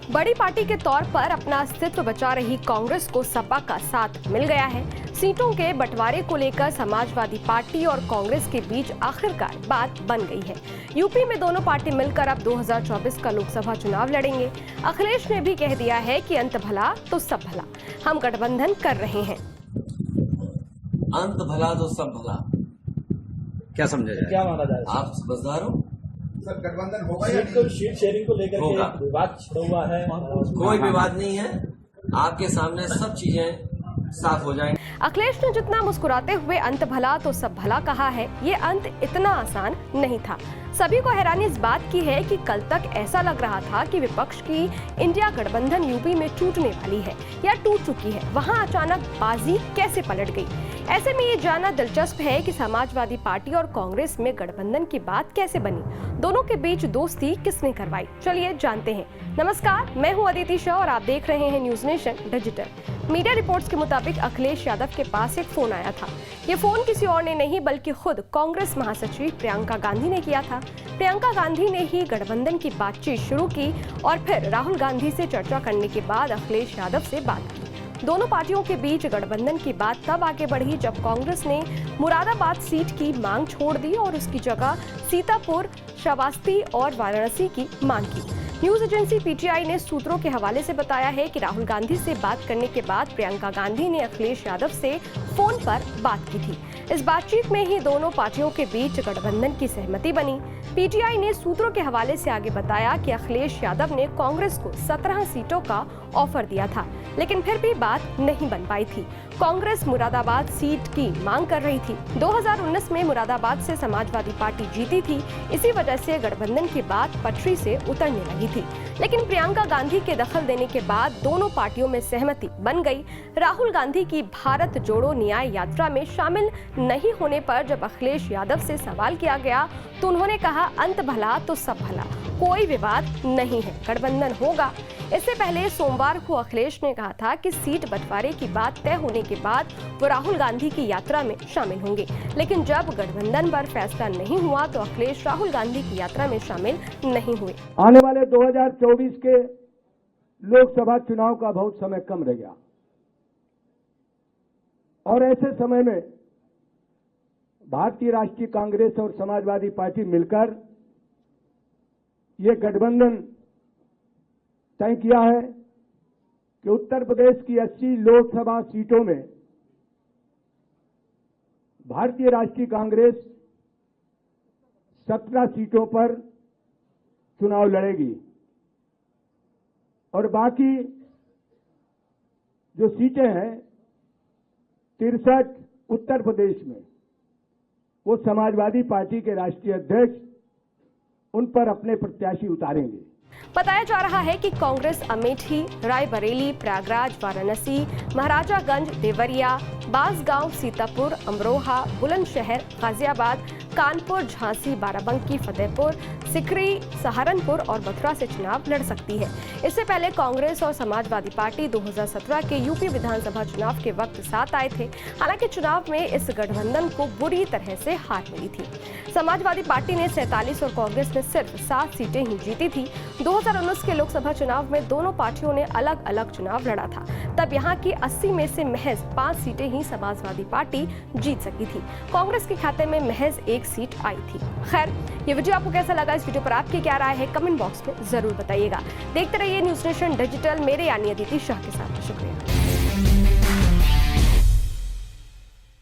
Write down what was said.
बड़ी पार्टी के तौर पर अपना अस्तित्व बचा रही कांग्रेस को सपा का साथ मिल गया है। सीटों के बंटवारे को लेकर समाजवादी पार्टी और कांग्रेस के बीच आखिरकार बात बन गई है। यूपी में दोनों पार्टी मिलकर अब 2024 का लोकसभा चुनाव लड़ेंगे। अखिलेश ने भी कह दिया है कि अंत भला तो सब भला, हम गठबंधन कर रहे हैं। अंत भला तो सब भला, क्या समझा जाए? क्या माना जाए? आप समझदार हो? सर, गठबंधन होगा या नहीं? सीट शेयरिंग को लेकर के विवाद छिड़ा हुआ है। कोई विवाद नहीं है, आपके सामने सब चीजें साफ हो जाएंगी। अखिलेश ने जितना मुस्कुराते हुए अंत भला तो सब भला कहा है, ये अंत इतना आसान नहीं था। सभी को हैरानी इस बात की है कि कल तक ऐसा लग रहा था कि विपक्ष की इंडिया गठबंधन यूपी में टूटने वाली है या टूट चुकी है, वहां अचानक बाजी कैसे पलट गई। ऐसे में ये जानना दिलचस्प है कि समाजवादी पार्टी और कांग्रेस में गठबंधन की बात कैसे बनी, दोनों के बीच दोस्ती किसने करवाई, चलिए जानते हैं। नमस्कार, मैं हूं अदिति शाह और आप देख रहे हैं news nation digital. Media reports के मुताबिक अखिलेश यादव के पास एक फोन आया था। ये फोन किसी और ने नहीं बल्कि खुद कांग्रेस महासचिव प्रियंका गांधी ने किया था। प्रियंका गांधी ने ही गठबंधन की बातचीत शुरू की और फिर राहुल गांधी से चर्चा करने के बाद अखिलेश यादव से बात की। दोनों पार्टियों के बीच गठबंधन की बात तब आगे बढ़ी जब कांग्रेस ने मुरादाबाद सीट की मांग छोड़ दी और उसकी जगह सीतापुर, श्रावस्ती और वाराणसी की मांग की। न्यूज एजेंसी पीटीआई ने सूत्रों के हवाले से बताया है कि राहुल गांधी से बात करने के बाद प्रियंका गांधी ने अखिलेश यादव से फोन पर बात की थी। इस बातचीत में ही दोनों पार्टियों के बीच गठबंधन की सहमति बनी। पीटीआई ने सूत्रों के हवाले से आगे बताया कि अखिलेश यादव ने कांग्रेस को 17 सीटों का ऑफर दिया था, लेकिन फिर भी बात नहीं बन पाई थी। कांग्रेस मुरादाबाद सीट की मांग कर रही थी। 2019 में मुरादाबाद से समाजवादी पार्टी जीती थी, इसी वजह से गठबंधन की बात पटरी से उतरने लगी थी। लेकिन प्रियंका गांधी के दखल देने के बाद दोनों पार्टियों में सहमति बन गई। राहुल गांधी की भारत जोड़ो न्याय यात्रा में शामिल नहीं होने पर जब अखिलेश यादव से सवाल किया गया तो उन्होंने कहा, अंत भला तो सब भला, कोई विवाद नहीं है, गठबंधन होगा। इससे पहले सोमवार को अखिलेश ने कहा था कि सीट बंटवारे की बात तय होने के बाद वो राहुल गांधी की यात्रा में शामिल होंगे, लेकिन जब गठबंधन पर फैसला नहीं हुआ तो अखिलेश राहुल गांधी की यात्रा में शामिल नहीं हुए। आने वाले 2024 के लोकसभा चुनाव का बहुत समय कम रह गया और ऐसे समय में भारतीय राष्ट्रीय कांग्रेस और समाजवादी पार्टी मिलकर ये गठबंधन तय किया है कि उत्तर प्रदेश की 80 लोकसभा सीटों में भारतीय राष्ट्रीय कांग्रेस 17 सीटों पर चुनाव लड़ेगी और बाकी जो सीटें हैं 63 उत्तर प्रदेश में वो समाजवादी पार्टी के राष्ट्रीय अध्यक्ष उन पर अपने प्रत्याशी उतारेंगे। बताया जा रहा है कि कांग्रेस अमेठी, रायबरेली, प्रयागराज, वाराणसी, महाराजागंज, देवरिया, बांसगांव, सीतापुर, अमरोहा, बुलंदशहर, गाजियाबाद, कानपुर, झांसी, बाराबंकी, फतेहपुर सिकरी, सहारनपुर और मथुरा से चुनाव लड़ सकती है। इससे पहले कांग्रेस और समाजवादी पार्टी 2017 के यूपी विधानसभा चुनाव के वक्त साथ आए थे। हालांकि चुनाव में इस गठबंधन को बुरी तरह से हार मिली थी। समाजवादी पार्टी ने 47 और कांग्रेस ने सिर्फ 7 सीटें ही जीती थी। 2019 के लोकसभा चुनाव में दोनों पार्टियों ने अलग अलग चुनाव लड़ा था। तब यहाँ की 80 में से महज 5 सीटें ही समाजवादी पार्टी जीत सकी थी। कांग्रेस के खाते में महज 1 सीट आई थी। खैर, ये वीडियो आपको कैसा लगा? इस वीडियो पर आपकी क्या राय है? कमेंट बॉक्स में जरूर बताइएगा। देखते रहिए न्यूज नेशन डिजिटल, मेरे यानी अदिति शाह के साथ। शुक्रिया।